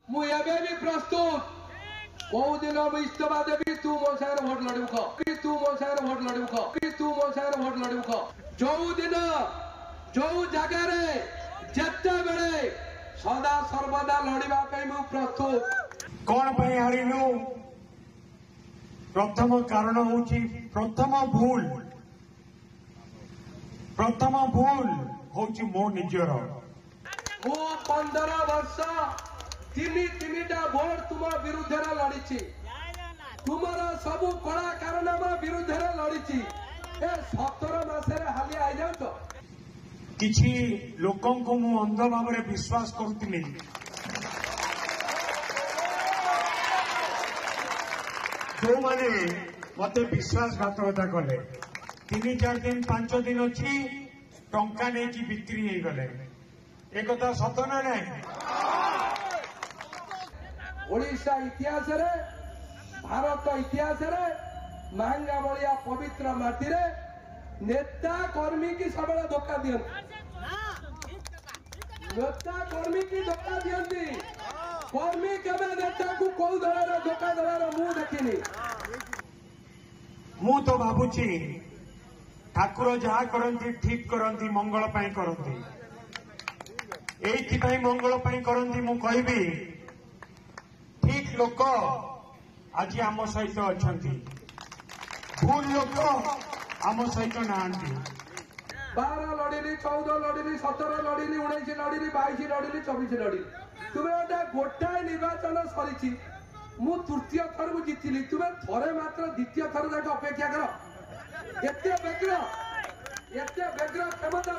मुझे भी प्रस्तुत कौ दिन इस्तीफा देवी तू मो सागर भोट लड़ू तू मो सागर भोट लड़ू तू मो सागर भोट लड़ू जो दिन जो जगार जिते बेले सदा सर्वदा लड़वा प्रस्तुत कौन हारिलु प्रथम कारण हूँ प्रथम भूल हूँ मो निजर मु 15 वर्ष तीन भोट तुम विरुद्ध लड़ी तुमर सबू कला कारनामा विरुद्ध लड़ी 17 मासरे हाली आई जाऊ किछि लोकों को मु अंध भाव विश्वास करुଥିଲି जो माने मते विश्वासघातकता कले 3-4 दिन 5 दिन अच्छी टंका नहीं कि बिक्री हो गले एक सत ना नहीं ओडिशा इतिहास रे भारत इतिहास रे महंगा बलिया पवित्र माटी रे नेता कर्मी की सब धोखा दियंती नेता कर्मी की धोखा दियंती कर्मी केबे नेता को कोउ दलार धोखा दलार मु देखिनी मु तो भाबुची ठाकुर जहा करंती ठीक करंती मंगल पाई करंती एथि पाई मंगल पाई करंती मु कहबी ठीक लोक आज आम सहित अच्छा भूल लोक आम सहित नांती 12 लड़ी 14 लड़ी 17 लड़ी 19 लड़ी 22 लड़ी 24 लड़ी तुम्हें गोटाए निर्वाचन सरी मु तृतीय थर को जीतली तुम्हें थरे मात्र द्वितीय थर जाके अपेक्षा कर एते बेग्र क्षमता